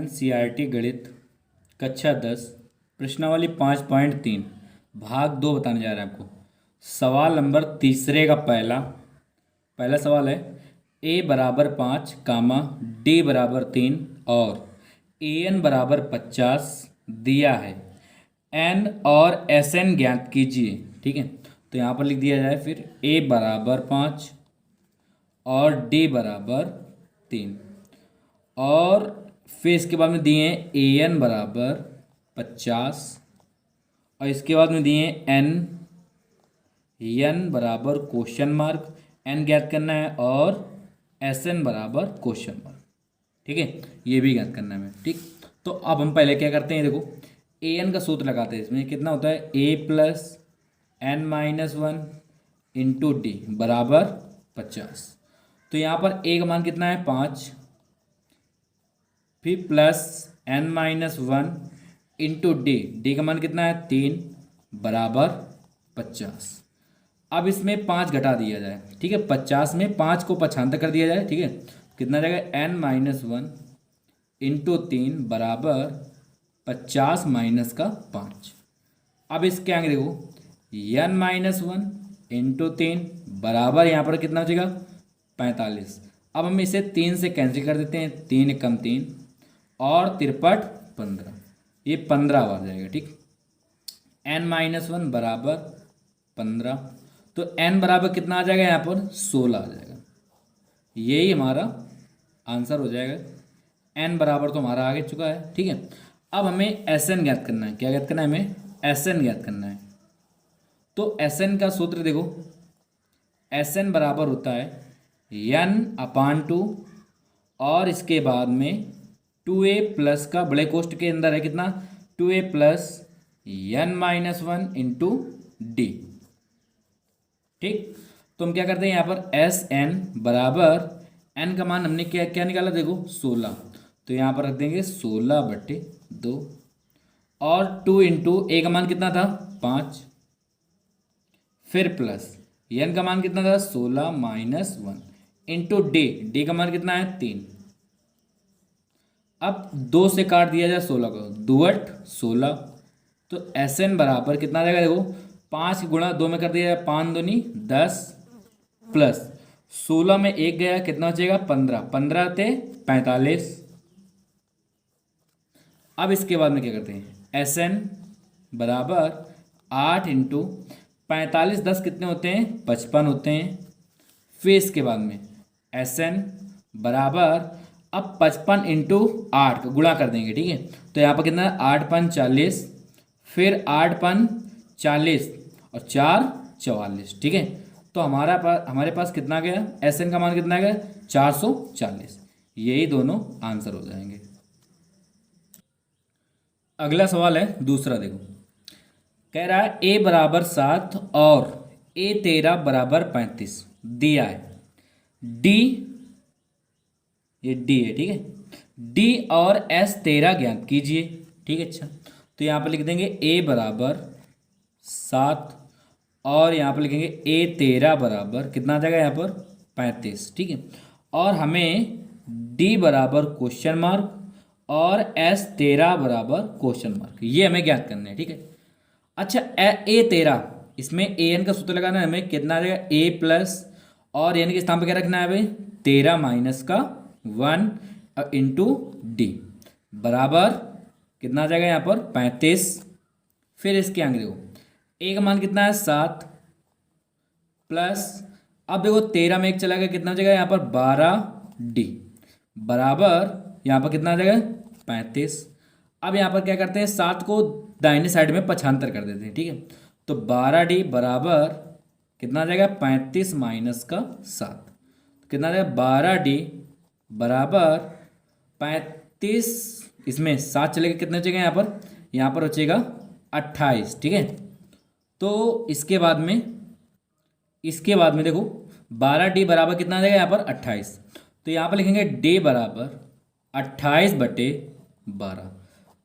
NCERT गणित कक्षा 10 प्रश्नावली 5.3 भाग 2 बताने जा रहे हैं आपको। सवाल नंबर तीसरे का पहला सवाल है a बराबर 5 कामा d बराबर 3 और an बराबर 50 दिया है। n और sn ज्ञात कीजिए। ठीक है, तो यहाँ पर लिख दिया जाए फिर a बराबर 5 और d बराबर 3 और फिर इसके बाद में दिए हैं ए एन बराबर 50 और इसके बाद में दिए हैं एन बराबर क्वेश्चन मार्क, एन ज्ञात करना है और एस एन बराबर क्वेश्चन मार्क। ठीक है, ये भी ज्ञात करना है। ठीक, तो अब हम पहले क्या करते हैं, देखो ए एन का सूत्र लगाते हैं। इसमें कितना होता है A plus N minus one into D बराबर 50। तो यहाँ पर ए का मान कितना है 5, फिर plus N minus one into D का मान कितना है 3 बराबर 50। अब इसमें 5 घटा दिया जाए। ठीक है, 50 में 5 को 95 कर दिया जाए। ठीक है, कितना जाएगा एन माइनस वन इंटू 3 बराबर 50 माइनस का 5। अब इसके आगे देखो एन माइनस वन इंटू 3 बराबर यहाँ पर कितना हो जाएगा 45। अब हम इसे 3 से कैंसिल कर देते हैं, 3 एकम 3 और 53 15, ये 15 बार जाएगा। ठीक, n माइनस वन बराबर 15, तो n बराबर कितना आ जाएगा यहाँ पर 16 आ जाएगा। यही हमारा आंसर हो जाएगा। n बराबर तो हमारा आगे चुका है। ठीक है, अब हमें Sn ज्ञात करना है। क्या ज्ञात करना है हमें? Sn ज्ञात करना है। तो Sn का सूत्र देखो, Sn बराबर होता है n/2 और इसके बाद में 2a प्लस का बड़े कोष्ठ के अंदर है कितना 2a plus n minus one into D. ठीक, तो हम क्या करते हैं यहाँ पर एस एन बराबर n का मान हमने क्या क्या निकाला देखो 16, तो यहाँ पर रख देंगे 16/2 और 2 इंटू ए का मान कितना था 5, फिर प्लस n का मान कितना था 16 माइनस वन इंटू डी का मान कितना है 3। अब 2 से काट दिया जाए 16 को, 2 16, तो एस एन बराबर कितना आ जाएगा देखो 5 गुणा 2 में कर दिया जाए 5 दूनी 10 प्लस 16 में 1 गया कितना बचेगा 15, 15 थे 45। अब इसके बाद में क्या करते हैं एस एन बराबर 8 इंटू 45, 10 कितने होते हैं 55 होते हैं। फिर इसके बाद में एस एन बराबर अब 55 इंटू 8 गुणा कर देंगे। ठीक है, तो यहाँ पर कितना है 8 5 40, फिर 8 5 40 और 4 44। ठीक है, तो हमारे पास कितना गया एस एन का मान कितना गया 440। यही दोनों आंसर हो जाएंगे। अगला सवाल है दूसरा, देखो कह रहा है a बराबर 7 और a 13 बराबर 35 दिया है। d, ये d है। ठीक है, d और s 13 ज्ञात कीजिए। ठीक है, अच्छा तो यहाँ पर लिख देंगे a बराबर 7 और यहाँ पर लिखेंगे a 13 बराबर कितना आ जाएगा यहाँ पर 35। ठीक है, और हमें d बराबर क्वेश्चन मार्क और s 13 बराबर क्वेश्चन मार्क, ये हमें ज्ञात करना है। ठीक है, अच्छा a 13 इसमें a n का सूत्र लगाना है हमें, कितना आ जाएगा a प्लस और n के स्थान पर क्या रखना है भाई 13 माइनस का 1 इंटू डी बराबर कितना आ जाएगा यहाँ पर 35। फिर इसके आगे देखो a का मान कितना है 7 प्लस अब देखो 13 में 1 चला गया कितना हो जाएगा यहाँ पर 12d बराबर यहाँ पर कितना आ जाएगा 35। अब यहाँ पर क्या करते हैं 7 को दाहिने साइड में 75 कर देते हैं। ठीक है, तो 12d बराबर कितना आ जाएगा 35 माइनस का 7, कितना आ जाएगा 12d बराबर 35, इसमें 7 चलेगा कितने बचेगा यहाँ पर बचेगा 28। ठीक है, तो इसके बाद में देखो 12d बराबर कितना आ जाएगा यहाँ पर 28, तो यहाँ पर लिखेंगे d बराबर 28/12।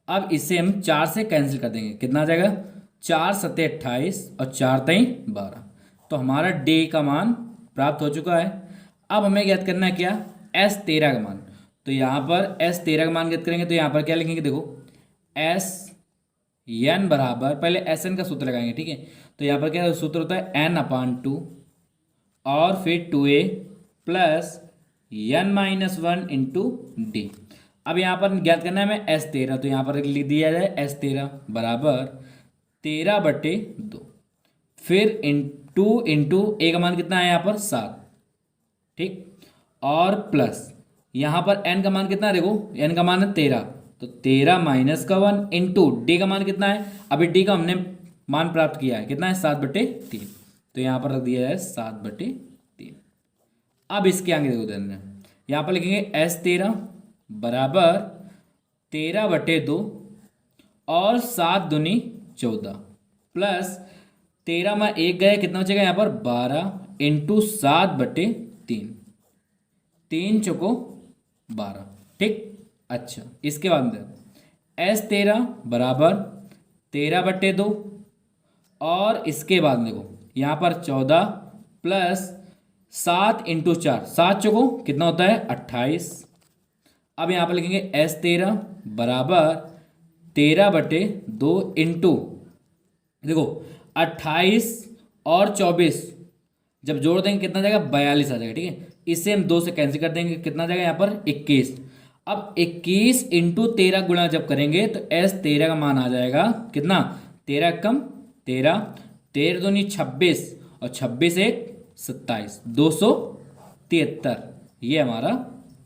अब इसे हम 4 से कैंसिल कर देंगे, कितना आ जाएगा 4 सत्ते 28 और 4 तई 12, तो हमारा d का मान प्राप्त हो चुका है। अब हमें ज्ञात करना है क्या s 13 का मान, तो यहाँ पर एस 13 का मान ज्ञात करेंगे तो यहाँ पर क्या लिखेंगे, देखो एस एन बराबर, पहले एस एन का सूत्र लगाएंगे, ठीक है। तो यहाँ पर क्या सूत्र होता है, एन अपान टू और फिर 2a plus N minus one into d. अब यहाँ पर ज्ञात करना है हमें एस 13, तो यहाँ पर लिख दिया जाए एस 13 बराबर 13/2, फिर इंटू ए का मान कितना है यहाँ पर 7, ठीक, और प्लस यहाँ पर एन का मान कितना है, देखो एन का मान है 13, तो 13 माइनस का 1 इंटू डी का मान कितना है, अभी डी का हमने मान प्राप्त किया है, कितना है 7/3, तो यहाँ पर रख दिया है 7/3। अब इसके आगे देखो ध्यान देना, यहाँ पर लिखेंगे एस 13 बराबर 13/2 और 7 दूनी 14 प्लस 13 में 1 गया, कितना बचेगा यहाँ पर 12 इंटू 7/3, 3 चौको 12, ठीक। अच्छा, इसके बाद एस 13 बराबर 13/2 और इसके बाद देखो यहाँ पर 14 प्लस 7 इंटू 4, 7 चौको कितना होता है 28। अब यहाँ पर लिखेंगे एस 13 बराबर 13/2 इंटू, देखो 28 और 24 जब जोड़ देंगे कितना जाएगा 42 आ जाएगा, ठीक है। इससे हम 2 से कैंसिल कर देंगे, कितना जाएगा यहाँ पर 21। अब 21 इंटू 13 गुणा जब करेंगे तो एस 13 का मान आ जाएगा कितना, 13 कम 13, 13 दूनी 26 और 26 एक 27, 273, ये हमारा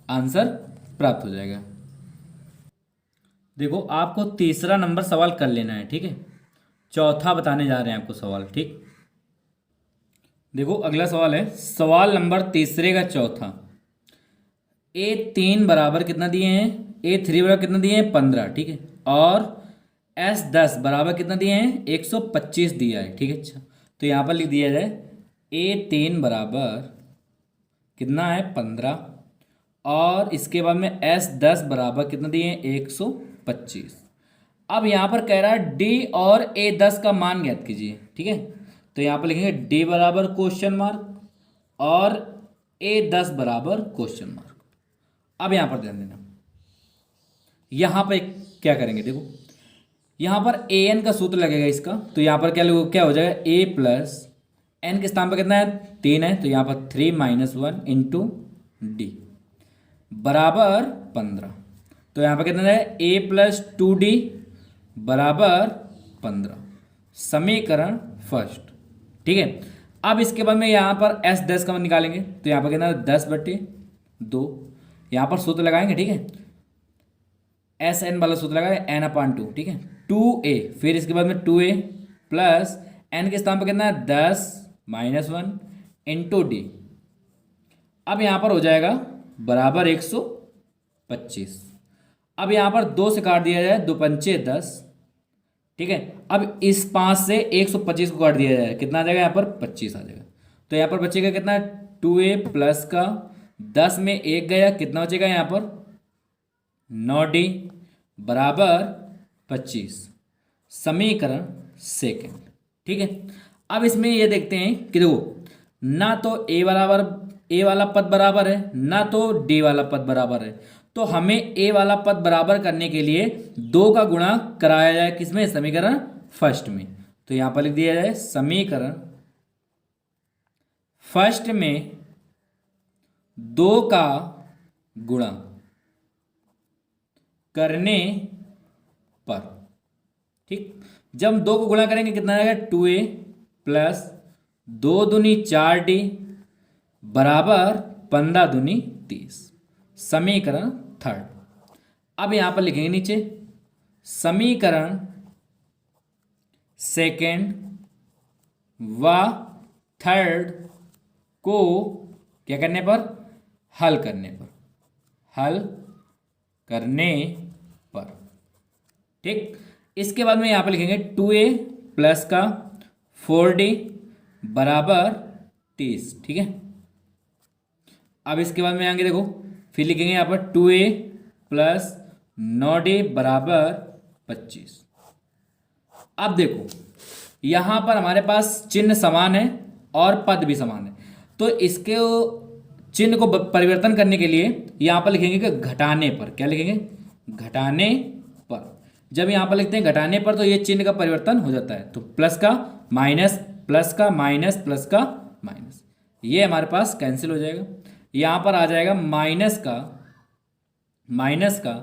आंसर प्राप्त हो जाएगा। देखो आपको तीसरा नंबर सवाल कर लेना है, ठीक है। चौथा बताने जा रहे हैं आपको सवाल, ठीक। देखो अगला सवाल है, सवाल नंबर तीसरे का चौथा। A3 बराबर कितना दिए हैं, A3 बराबर कितना दिए हैं 15, ठीक है, और S10 बराबर कितना दिए हैं 125 दिया है, ठीक है। अच्छा, तो यहाँ पर लिख दिया जाए A3 बराबर कितना है 15 और इसके बाद में S10 बराबर कितना दिए हैं 125। अब यहाँ पर कह रहा है D और A10 का मान ज्ञात कीजिए, ठीक है। तो यहाँ पर लिखेंगे D बराबर क्वेश्चन मार्क और A10 बराबर क्वेश्चन मार्क। अब यहाँ पर ध्यान देना, यहाँ पर क्या करेंगे, देखो यहाँ पर an का सूत्र लगेगा इसका, तो यहाँ पर क्या हो जाएगा a प्लस n के स्थान पर कितना है 3 है, तो यहाँ पर 3 माइनस 1 इंटू डी बराबर 15, तो यहाँ पर कितना है a प्लस 2d बराबर 15, समीकरण फर्स्ट, ठीक है। अब इसके बाद में यहाँ पर S10 का मान निकालेंगे, तो यहाँ पर कितना 10/2, यहाँ पर सूत्र लगाएंगे, ठीक है। SN वाला सूत्र लगाएंगे n/2, ठीक है, 2a, फिर इसके बाद में 2a प्लस n के स्थान पर कितना है 10 माइनस 1 इंटू डी। अब यहाँ पर हो जाएगा बराबर 125। अब यहाँ पर 2 से काट दिया जाए, 2 पंचे 10, ठीक है। अब इस 5 से 125 को काट दिया जाए, कितना आ जाएगा यहाँ पर 25 आ जाएगा, तो यहाँ पर बचेगा कितना 2a प्लस का 10 में 1 गया, कितना बचेगा यहाँ पर 9d बराबर 25, समीकरण सेकंड, ठीक है। अब इसमें ये देखते हैं कि देखो ना तो a वाला पद बराबर है, ना तो d वाला पद बराबर है, तो हमें a वाला पद बराबर करने के लिए 2 का गुणा कराया जाए, किसमें, समीकरण फर्स्ट में। तो यहां पर लिख दिया जाए समीकरण फर्स्ट में 2 का गुणा करने पर, ठीक। जब 2 को गुणा करेंगे कितना आएगा 2a प्लस 2 दूनी 4d बराबर 15 दूनी 30, समीकरण थर्ड। अब यहां पर लिखेंगे नीचे समीकरण सेकेंड व थर्ड को क्या करने पर, हल करने पर, ठीक। इसके बाद में यहां पर लिखेंगे 2a प्लस का 4d बराबर 30, ठीक है। अब इसके बाद में आएंगे, देखो फिर लिखेंगे यहाँ पर 2a प्लस 9d बराबर 25। अब देखो यहाँ पर हमारे पास चिन्ह समान है और पद भी समान है, तो इसके चिन्ह को परिवर्तन करने के लिए यहाँ पर लिखेंगे कि घटाने पर, क्या लिखेंगे, घटाने पर। जब यहाँ पर लिखते हैं घटाने पर तो ये चिन्ह का परिवर्तन हो जाता है, तो प्लस का माइनस, प्लस का माइनस, प्लस का माइनस, ये हमारे पास कैंसिल हो जाएगा। यहाँ पर आ जाएगा माइनस का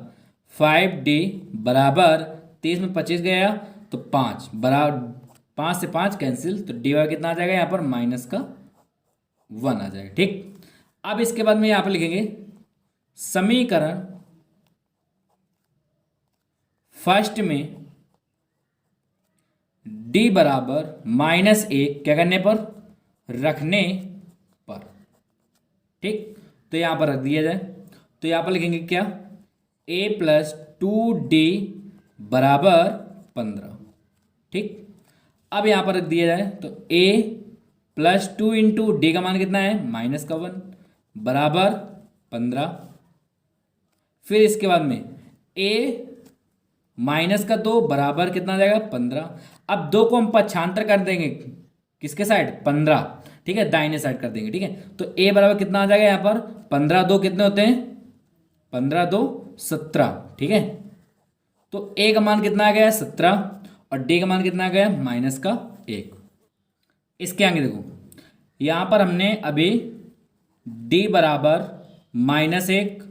5D बराबर 23 में 25 गया तो 5 बराबर 5 से 5 कैंसिल, तो डी वाई कितना आ जाएगा यहाँ पर माइनस का 1 आ जाएगा। ठीक, अब इसके बाद में यहाँ पर लिखेंगे समीकरण फर्स्ट में d बराबर -1 क्या करने पर, रखने पर। ठीक, तो यहाँ पर रख दिया जाए, तो यहाँ पर लिखेंगे क्या, a + 2d बराबर 15। ठीक, अब यहाँ पर रख दिया जाए तो a + 2 इंटू डी का मान कितना है, -1 बराबर 15। फिर इसके बाद में a -2 बराबर कितना आ जाएगा, 15। अब 2 को हम पक्षांतर कर देंगे, किसके साइड, 15, ठीक है, दाहिने साइड कर देंगे। ठीक है, तो a बराबर कितना आ जाएगा यहाँ पर, 15 2 कितने होते हैं, 15 2 17। ठीक है, तो a का मान कितना आ गया, 17, और d का मान कितना आ गया, -1। इसके आगे देखो, यहाँ पर हमने अभी d बराबर -1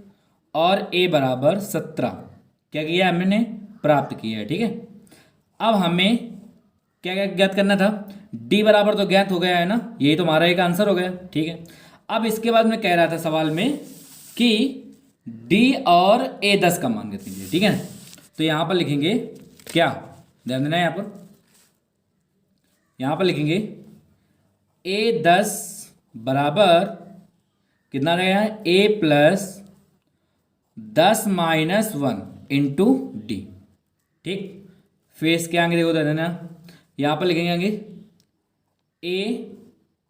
और a बराबर 17 क्या किया, हमने प्राप्त किया है। ठीक है, अब हमें क्या क्या ज्ञात करना था, d बराबर तो ज्ञात हो गया है ना, यही तो हमारा एक आंसर हो गया। ठीक है, अब इसके बाद में कह रहा था सवाल में कि d और a 10 का मान ज्ञात कीजिए। ठीक है ना, तो यहाँ पर लिखेंगे क्या, ध्यान देना है, यहाँ पर लिखेंगे a 10 बराबर कितना रहेगा, a + 10 - 1 इंटू डी। ठीक, फिर इसके आगे देखो देना, यहाँ पर लिखेंगे आगे a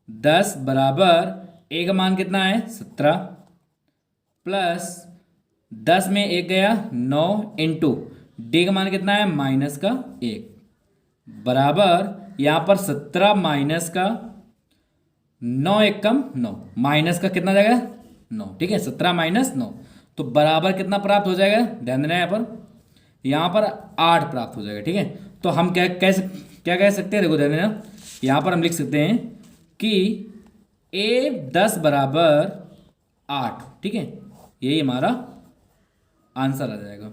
10 बराबर a का मान कितना है, 17 प्लस 10 में 1 गया 9 इंटू डी का मान कितना है, -1 बराबर यहाँ पर 17 माइनस का 9 1 कम 9, माइनस का कितना जाएगा, 9। ठीक है, 17 - 9, तो बराबर कितना प्राप्त हो जाएगा, ध्यान देना है, यहाँ पर 8 प्राप्त हो जाएगा। ठीक है, तो हम क्या कह सकते हैं, देखो ध्यान देना, यहाँ पर हम लिख सकते हैं कि a 10 बराबर 8। ठीक है, यही हमारा आंसर आ जाएगा।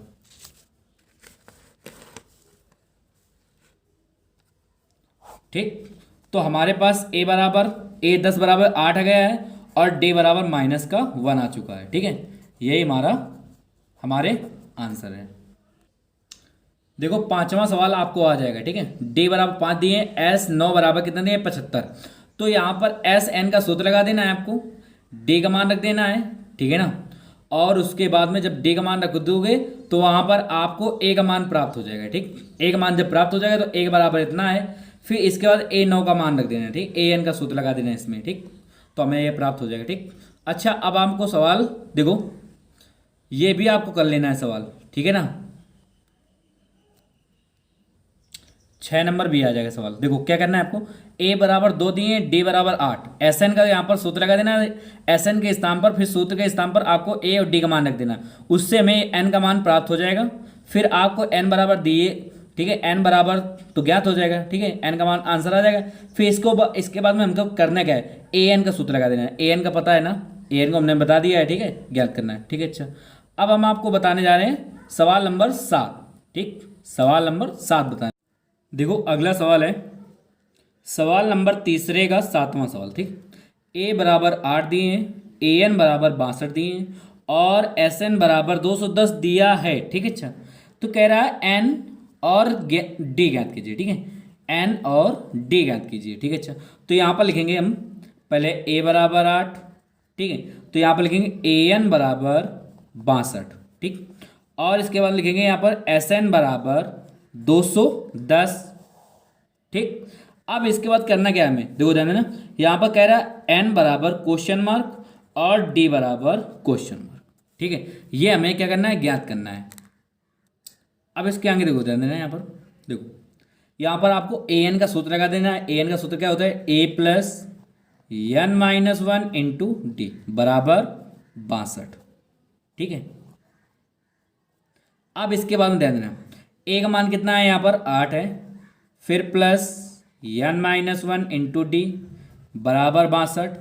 ठीक, तो हमारे पास a 10 बराबर 8 आ गया है और d बराबर -1 आ चुका है। ठीक है, यही हमारे आंसर है। देखो 5वां सवाल आपको आ जाएगा। ठीक है, d बराबर 5 दिए, s 9 बराबर कितना दिए, 75। तो यहाँ पर s n का सूत्र लगा देना है आपको, d का मान रख देना है। ठीक है ना, और उसके बाद में जब d का मान रख दोगे तो वहाँ पर आपको a का मान प्राप्त हो जाएगा। ठीक, a का मान जब प्राप्त हो जाएगा तो a के बराबर इतना है, फिर इसके बाद a 9 का मान रख देना है। ठीक, a n का सूत्र लगा देना है इसमें। ठीक, तो हमें ये प्राप्त हो जाएगा। ठीक, अच्छा, अब आपको सवाल देखो, ये भी आपको कर लेना है सवाल। ठीक है ना, 6 नंबर भी आ जाएगा सवाल। देखो क्या करना है आपको, a बराबर 2 दिए, d बराबर 8, Sn का यहाँ पर सूत्र लगा देना है, Sn के स्थान पर, फिर सूत्र के स्थान पर आपको a और d का मान रख देना, उससे हमें n का मान प्राप्त हो जाएगा। फिर आपको n बराबर दिए, ठीक है, n बराबर तो ज्ञात हो जाएगा। ठीक है, n का मान आंसर आ जाएगा। फिर इसके बाद में हमको करना क्या है, an का सूत्र लगा देना है। an का पता है ना, an को हमने बता दिया है। ठीक है, ज्ञात करना है। ठीक है, अच्छा, अब हम आपको बताने जा रहे हैं सवाल नंबर 7। ठीक, सवाल नंबर 7 बताएं। देखो अगला सवाल है सवाल नंबर तीसरे का 7वां सवाल। ठीक, a बराबर 8 दिए हैं, an बराबर 62 दिए हैं और Sn बराबर 210 दिया है। ठीक है, अच्छा, तो कह रहा है n और d ज्ञात कीजिए। ठीक है, n और d ज्ञात कीजिए। ठीक है, अच्छा, तो यहाँ पर लिखेंगे हम पहले a बराबर 8। ठीक है, तो यहाँ पर लिखेंगे an बराबर 62। ठीक, और इसके बाद लिखेंगे यहाँ पर Sn बराबर 210। ठीक, अब इसके बाद करना क्या है हमें, देखो ध्यान देना, यहाँ पर कह रहा है n बराबर क्वेश्चन मार्क और d बराबर क्वेश्चन मार्क। ठीक है, ये हमें क्या करना है, ज्ञात करना है। अब इसके आगे देखो ध्यान देना, यहाँ पर देखो, यहाँ पर आपको an का सूत्र लगा देना है। an का सूत्र क्या होता है, a plus n minus one into D बराबर 62। ठीक है, अब इसके बाद में ध्यान देना, ए का मान कितना है यहाँ पर 8 है, फिर plus n minus one into D बराबर 62।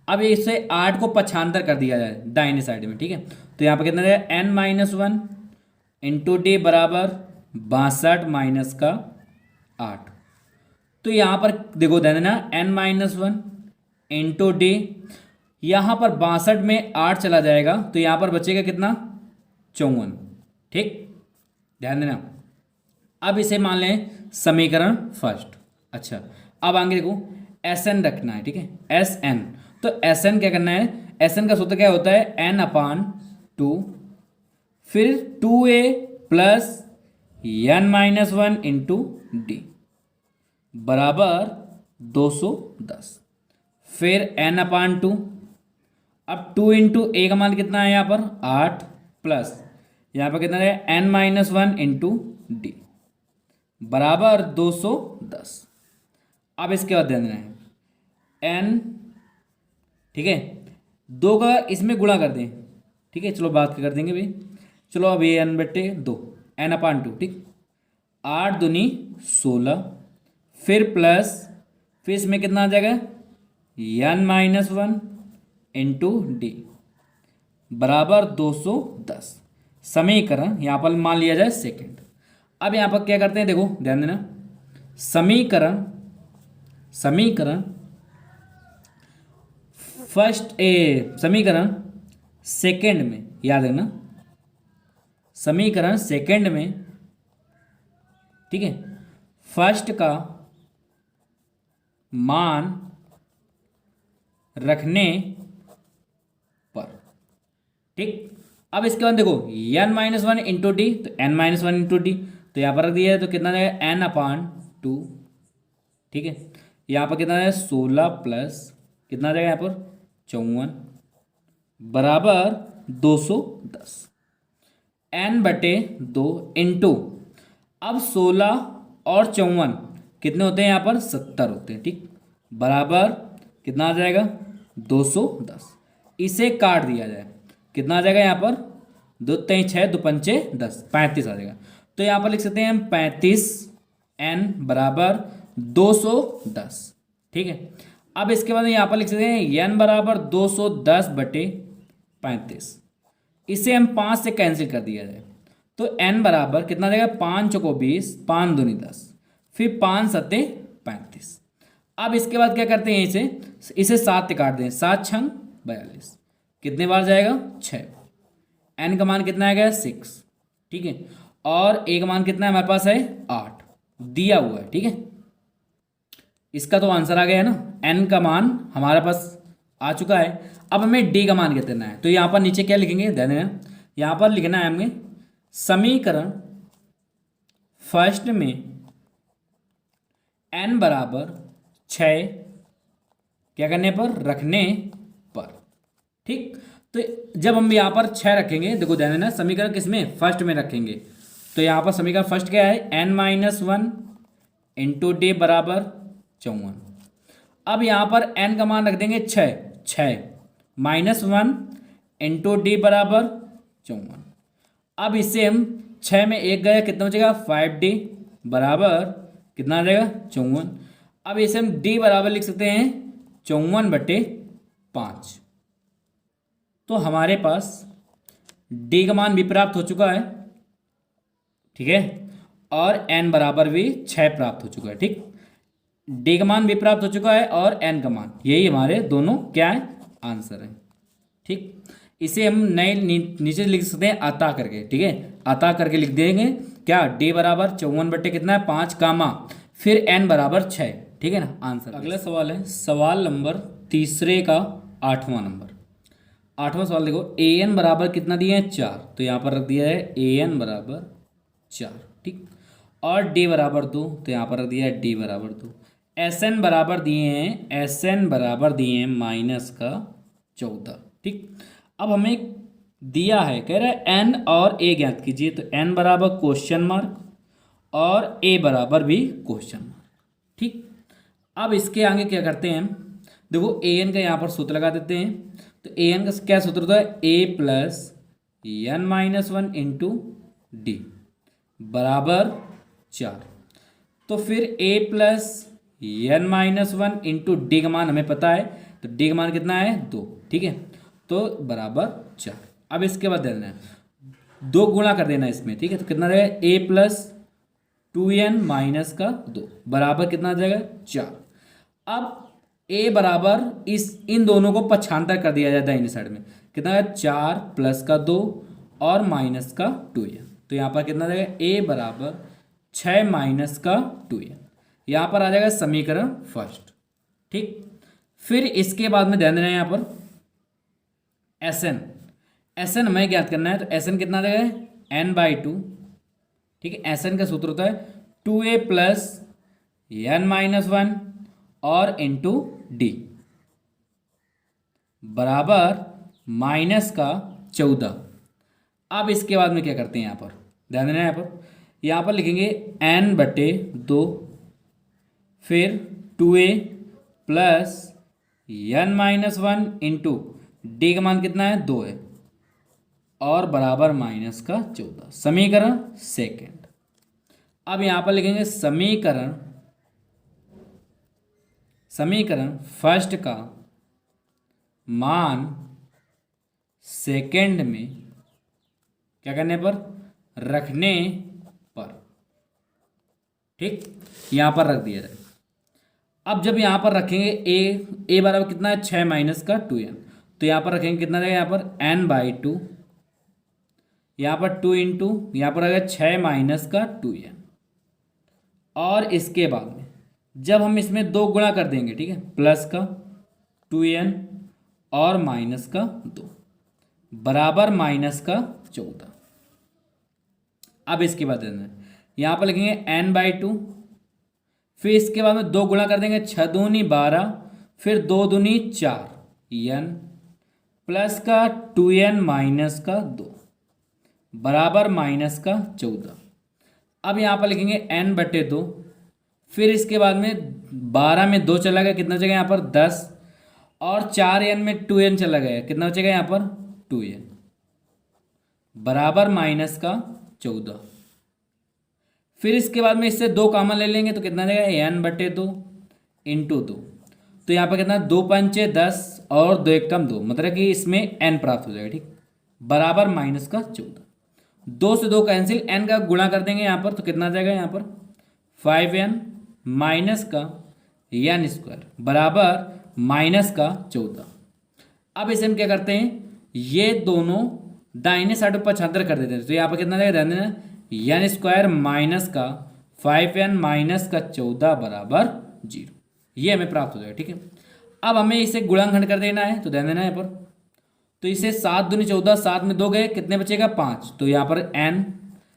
अब इससे 8 को पक्षांतर कर दिया जाए दाहिने साइड में। ठीक है, तो यहाँ पर कितना है n minus one into D बराबर 62 माइनस का 8। तो यहाँ पर देखो ध्यान देना, n minus one into D, यहाँ पर 62 में 8 चला जाएगा तो यहाँ पर बचेगा कितना 54। ठीक, ध्यान देना। अब इसे मान लें समीकरण फर्स्ट। अच्छा, अब आगे देखो एस एन रखना है। ठीक है, एस एन, तो एस एन क्या करना है, एस एन का सूत्र क्या होता है एन अपान टू, फिर 2a plus n minus one into D बराबर 210, फिर n अपान टू, अब 2 इंटू ए का मान कितना है यहाँ पर 8, प्लस यहाँ पर कितना है n minus one into D बराबर 210। अब इसके बाद ध्यान देना है n, ठीक है, 2 का इसमें गुणा कर दें। ठीक है, चलो बात कर देंगे भाई, चलो अब ये n बटे 2 n अपान टू, ठीक, 8 दूनी 16, फिर प्लस, फिर इसमें कितना आ जाएगा n minus one into D बराबर 210। समीकरण यहाँ पर मान लिया जाए सेकंड। अब यहाँ पर क्या करते हैं, देखो ध्यान देना, समीकरण समीकरण सेकंड में, याद रखना समीकरण सेकंड में, ठीक है, फर्स्ट का मान रखने पर। ठीक, अब इसके बाद देखो n minus one into D, तो n minus one into D, तो यहाँ पर रख दिया है तो कितना जाएगा n अपान टू। ठीक है, यहाँ पर कितना है 16 प्लस कितना जाएगा यहाँ पर 54 बराबर 210, n बटे 2 इंटू, अब 16 और 54 कितने होते हैं यहाँ पर 70 होते हैं। ठीक, बराबर कितना आ जाएगा 210। इसे काट दिया जाए, कितना आ जाएगा यहाँ पर 2 3 6 2 पंचे 10, 35 आ जाएगा। तो यहाँ पर लिख सकते हैं हम 35 n बराबर 210। ठीक है, अब इसके बाद यहाँ पर लिख सकते हैं n बराबर 210 बटे 35। इसे हम 5 से कैंसिल कर दिया जाए तो n बराबर कितना आ जाएगा 5 चौको 20, 5 दूनी 10, फिर 5 सत्ते 35। अब इसके बाद क्या करते हैं, इसे 7 से काट दें, 7 छंग 42, कितने बार जाएगा 6, n का मान कितना आएगा 6। ठीक है, और a का मान कितना है हमारे पास है 8 दिया हुआ है। ठीक है, इसका तो आंसर आ गया है ना, n का मान हमारे पास आ चुका है। अब हमें d का मान कितना है, तो यहाँ पर नीचे क्या लिखेंगे, ध्यान देना, यहाँ पर लिखना है हमें समीकरण फर्स्ट में n बराबर 6 क्या करने पर, रखने पर। ठीक, तो जब हम यहाँ पर 6 रखेंगे, देखो ध्यान देना समीकरण किसमें, फर्स्ट में रखेंगे, तो यहाँ पर समीकरण फर्स्ट क्या है n minus one into D बराबर 54। अब यहाँ पर n का मान रख देंगे 6 माइनस वन इंटू डी बराबर 54। अब इससे हम 6 में 1 गया, कितना बचेगा 5d बराबर कितना आ जाएगा 54। अब इसे हम d बराबर लिख सकते हैं 54 बटे 5। तो हमारे पास d का मान भी प्राप्त हो चुका है। ठीक है, और n बराबर भी 6 प्राप्त हो चुका है। ठीक, d का मान भी प्राप्त हो चुका है और n का मान, यही हमारे दोनों क्या है आंसर है। ठीक, इसे हम नए नीचे लिख सकते हैं अता करके। ठीक है, अता करके लिख देंगे क्या, d बराबर 54 बटे कितना है 5 कामा, फिर n बराबर 6। ठीक है ना, आंसर। अगला सवाल है सवाल नंबर तीसरे का 8वां नंबर। 8वां सवाल देखो, an बराबर कितना दिया है 4, तो यहाँ पर रख दिया है an बराबर 4। ठीक, और d बराबर 2, तो यहाँ पर रख दिया है d बराबर 2। sn बराबर दिए हैं, sn बराबर दिए हैं माइनस का 14। ठीक, अब हमें दिया है, कह रहा है n और a ज्ञात कीजिए, तो n बराबर क्वेश्चन मार्क और a बराबर भी क्वेश्चन मार्क। ठीक, अब इसके आगे क्या करते हैं हम, देखो ए एन का यहाँ पर सूत्र लगा देते हैं। तो ए एन का क्या सूत्र होता है, A plus N minus one into D बराबर 4। तो फिर A plus N minus one into D का मान हमें पता है, तो डी का मान कितना है 2, ठीक है, तो बराबर 4। अब इसके बाद देना है 2 गुणा कर देना इसमें, ठीक है, तो कितना रहेगा ए प्लस 2n माइनस का 2 बराबर कितना आ जाएगा 4। अब ए बराबर इन दोनों को पक्षांतर कर दिया जाता है इन साइड में, कितना है 4 प्लस का 2 और माइनस का 2n। तो यहाँ पर कितना आ जाएगा ए बराबर 6 माइनस का 2n। यहाँ पर आ जाएगा समीकरण फर्स्ट, ठीक। फिर इसके बाद में ध्यान देना है यहाँ पर एस एन हमें ज्ञात करना है। तो एस एन कितना आ जाएगा n/2, ठीक है। एस एन का सूत्र होता है 2a plus N minus one और इंटू डी बराबर माइनस का 14। अब इसके बाद में क्या करते हैं, यहाँ पर ध्यान देना है, यहाँ पर लिखेंगे n/2 फिर 2a plus N minus one into D का मान कितना है 2 है और बराबर माइनस का 14, समीकरण सेकेंड। अब यहाँ पर लिखेंगे समीकरण फर्स्ट का मान सेकेंड में क्या करने पर रखने पर, ठीक, यहाँ पर रख दिया जाए। अब जब यहाँ पर रखेंगे ए बराबर कितना है 6 माइनस का 2n, तो यहाँ पर रखेंगे कितना रहेगा यहाँ पर n/2, यहाँ पर 2 इंटू यहाँ पर रहेगा 6 माइनस का 2n। और इसके बाद में जब हम इसमें 2 गुणा कर देंगे, ठीक है, प्लस का 2n और माइनस का 2 बराबर माइनस का 14। अब इसके बाद यहाँ पर लिखेंगे n/2, फिर इसके बाद में 2 गुणा कर देंगे 6 दूनी 12 फिर 2 दूनी 4 n प्लस का 2n माइनस का 2 बराबर माइनस का 14। अब यहाँ पर लिखेंगे n/2, फिर इसके बाद में 12 में 2 चला गया, कितना बचेगा यहाँ पर 10 और 4n में 2n चला गया, कितना बचेगा यहाँ पर 2n बराबर माइनस का 14। फिर इसके बाद में इससे 2 कॉमन ले लेंगे तो कितना जाएगा n/2 इंटू 2, तो यहाँ पर कितना 2 पंचे 10 और 2 एक कम 2, मतलब कि इसमें n प्राप्त हो जाएगा, ठीक, बराबर माइनस का 14। 2 से 2 कैंसिल, n का गुणा कर देंगे यहाँ पर, तो कितना जाएगा यहाँ पर 5n माइनस का n² बराबर माइनस का 14। अब इसे हम क्या करते हैं, ये दोनों दाहिने साइड पर पक्षांतर कर देते हैं, तो यहाँ पर कितना जाएगा ध्यान देना n² माइनस का 5n माइनस का 14 बराबर 0, ये हमें प्राप्त हो जाएगा, ठीक है। अब हमें इसे गुणनखंड कर देना है, तो ध्यान देना है यहाँ पर, तो इसे 7 दूनी 14, 7 में 2 गए, कितने बचेगा 5, तो यहाँ पर n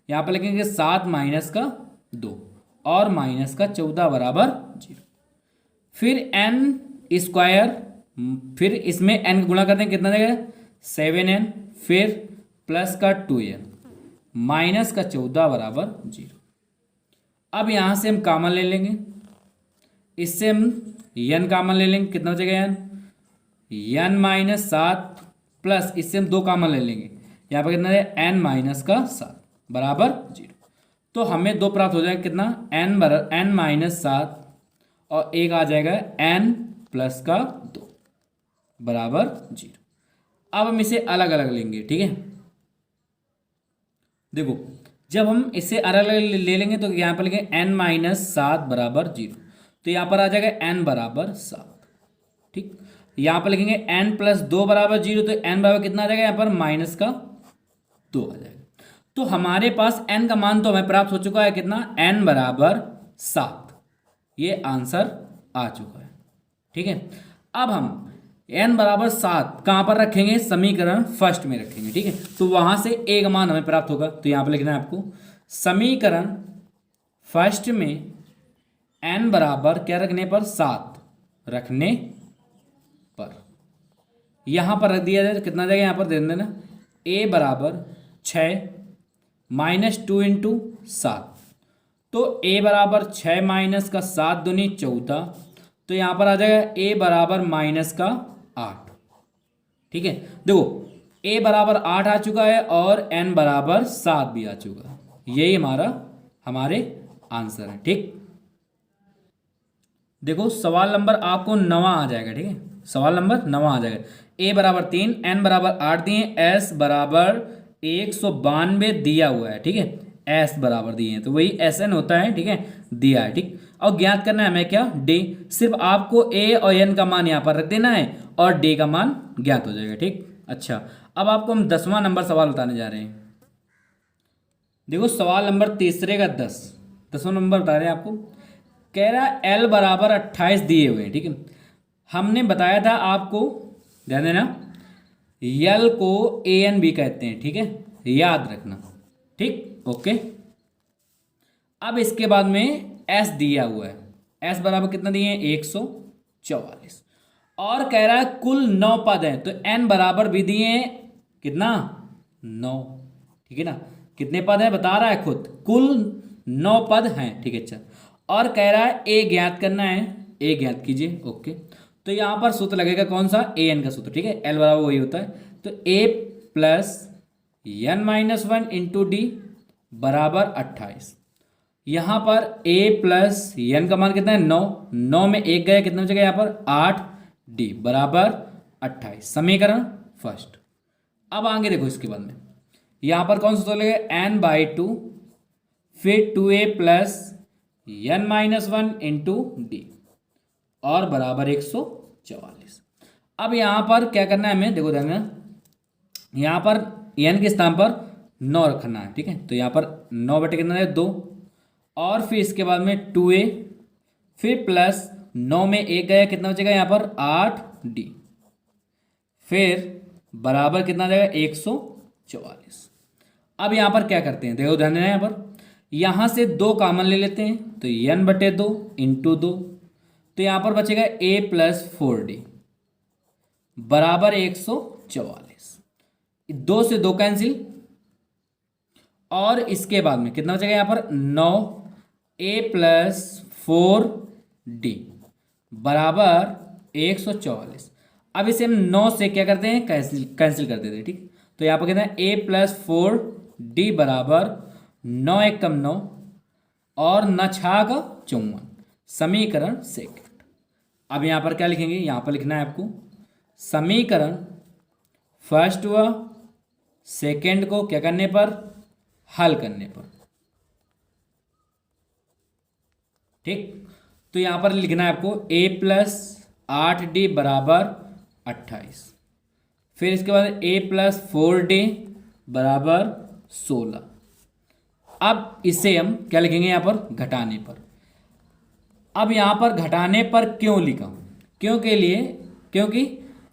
यहाँ पर लिखेंगे 7 माइनस का 2 और माइनस का 14 बराबर 0। फिर n², फिर इसमें n का गुणा करते हैं, कितना देगा 7n फिर प्लस का 2n माइनस का 14 बराबर 0। अब यहाँ से हम कॉमन ले लेंगे, इससे हम n कॉमन ले लेंगे, कितना बचेगा n माइनस 7 प्लस इससे हम 2 कॉमन ले लेंगे, यहाँ पर कितना है n माइनस का 7 बराबर 0। तो हमें 2 प्राप्त हो जाएगा, कितना n माइनस 7 और एक आ जाएगा n प्लस का 2 बराबर 0। अब हम इसे अलग अलग लेंगे, ठीक है। देखो जब हम इसे अलग अलग ले लेंगे तो यहाँ पर लिखेंगे n माइनस 7 बराबर 0, तो यहाँ पर आ जाएगा n बराबर 7, ठीक। यहाँ पर लिखेंगे n प्लस 2 बराबर 0, तो n बराबर कितना आ जाएगा यहाँ पर माइनस का 2 आ जाएगा। तो हमारे पास n का मान तो हमें प्राप्त हो चुका है, कितना n बराबर 7, ये आंसर आ चुका है, ठीक है। अब हम n बराबर 7 कहाँ पर रखेंगे, समीकरण फर्स्ट में रखेंगे, ठीक है। तो वहाँ से a का मान हमें प्राप्त होगा, तो यहाँ पर लिखना है आपको समीकरण फर्स्ट में n बराबर क्या रखने पर 7 रखने पर, यहाँ पर रख दिया जाए तो कितना जाएगा, यहाँ पर दे देना a बराबर 6 माइनस 2 इंटू 7, तो a बराबर 6 माइनस का 7 दूनी 14, तो यहाँ पर आ जाएगा ए बराबर माइनस का 8। ठीक है, देखो ए बराबर 8 आ चुका है और एन बराबर 7 भी आ चुका है। यही हमारे आंसर है। ठीक, देखो सवाल नंबर आपको 9 आ जाएगा। ठीक है, सवाल नंबर 9 आ जाएगा। ए बराबर 3, एन बराबर 8 दिए, एस बराबर 192 दिया हुआ है। ठीक है, एस बराबर दिए हैं तो वही एस एन होता है। ठीक है, दिया है। ठीक, और ज्ञात करना है हमें क्या, डी। सिर्फ आपको ए और एन का मान यहाँ पर रख देना है और डी का मान ज्ञात हो जाएगा। ठीक, अच्छा अब आपको हम 10वां नंबर सवाल बताने जा रहे हैं। देखो सवाल नंबर तीसरे का 10वां नंबर बता रहे हैं आपको। कह रहा है एल बराबर 28 दिए हुए हैं। ठीक है, हमने बताया था आपको, ध्यान देना, यल को ए एन बी कहते हैं। ठीक है, याद रखना। ठीक, ओके। अब इसके बाद में एस दिया हुआ है, एस बराबर कितना दिए हैं 144, और कह रहा है कुल 9 पद हैं, तो एन बराबर भी दिए हैं कितना 9। ठीक है ना, कितने पद हैं बता रहा है खुद, कुल 9 पद हैं। ठीक है, अच्छा, और कह रहा है ए ज्ञात करना है, ए ज्ञात कीजिए। ओके, तो यहां पर सूत्र लगेगा कौन सा, ए एन का सूत्र। ठीक है, एल बराबर वही होता है, तो A plus N minus 1 into D बराबर 28। यहां पर ए प्लस एन का मान कितना है 9, 9 में 1 गया, कितना बचेगा यहाँ पर 8, डी बराबर 28। समीकरण फर्स्ट। अब आगे देखो इसके बाद में यहां पर कौन सा सूत्र लगेगा, एन बाई 2 फिर 2a plus N minus 1 into d और बराबर 144। अब यहां पर क्या करना है हमें, देखो ध्यान देना, यहां पर एन के स्थान पर 9 रखना है। ठीक है, तो यहां पर 9 बटे कितना है 2, और फिर इसके बाद में 2a फिर प्लस 9 में 1 गया, कितना बचेगा यहाँ पर 8 डी फिर बराबर कितना जाएगा 144। अब यहाँ पर क्या करते हैं, देखो ध्यान देना, यहाँ पर यहाँ से 2 कॉमन ले लेते हैं, तो n बटे 2 इंटू 2, तो यहाँ पर बचेगा a प्लस 4d बराबर 144। 2 से 2 कैंसिल, और इसके बाद में कितना बचेगा यहाँ पर 9 a प्लस 4d बराबर 144। अब इसे हम 9 से क्या करते हैं, कैंसिल कर देते हैं। ठीक, तो यहाँ पर कहते हैं a प्लस 4d बराबर 9 एक कम 9 और न छाग 54। समीकरण सेकंड। अब यहाँ पर क्या लिखेंगे, यहाँ पर लिखना है आपको समीकरण फर्स्ट व सेकंड को क्या करने पर, हल करने पर। ठीक, तो यहां पर लिखना है आपको a प्लस 8d बराबर 28, फिर इसके बाद a प्लस 4d बराबर 16। अब इसे हम क्या लिखेंगे यहाँ पर, घटाने पर। अब यहाँ पर घटाने पर क्यों लिखा, क्यों के लिए, क्योंकि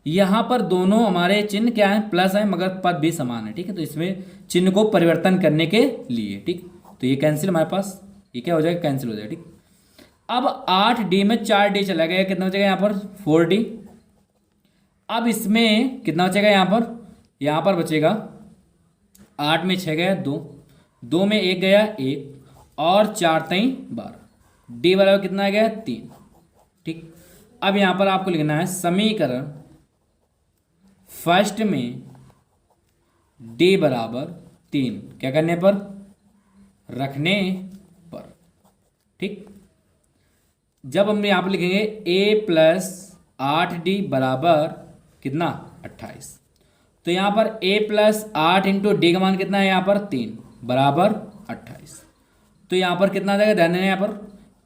यहाँ पर दोनों हमारे चिन्ह क्या है, प्लस है, मगर पद भी समान है। ठीक है, तो इसमें चिन्ह को परिवर्तन करने के लिए। ठीक, तो ये कैंसिल हमारे पास, ये क्या हो जाएगा, कैंसिल हो जाएगा। ठीक, अब 8d में 4d चला गया, कितना बचेगा यहाँ पर 4d। अब इसमें कितना बचेगा यहाँ पर बचेगा 8 में 6 गया 2, 2 में 1 गया 1, और 4 3 12, d बराबर कितना आ गया 3। ठीक, अब यहाँ पर आपको लिखना है समीकरण फर्स्ट में d बराबर 3 क्या करने पर, रखने पर। ठीक, जब हम यहाँ पर लिखेंगे a प्लस 8d बराबर कितना 28, तो यहाँ पर a प्लस 8 इंटू डी का मान कितना है यहाँ पर 3 बराबर 28। तो यहाँ पर कितना आ जाएगा, ध्यान देना, यहाँ पर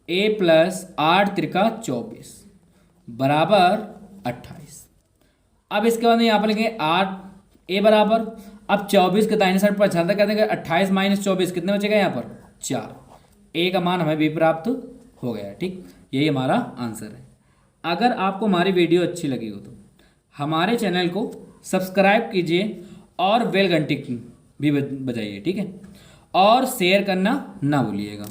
a प्लस 8 त्रिका 24 बराबर 28। अब इसके बाद में यहाँ पर लिखेंगे 8 a बराबर, अब 24 के दाहिने साइड पर छात्र कर देंगे 28 माइनस 24 कितने बचेगा यहाँ पर 4, a का मान हमें भी प्राप्त हो गया। ठीक, यही हमारा आंसर है। अगर आपको हमारी वीडियो अच्छी लगी हो तो हमारे चैनल को सब्सक्राइब कीजिए और बेल घंटी भी बजाइए। ठीक है, और शेयर करना ना भूलिएगा।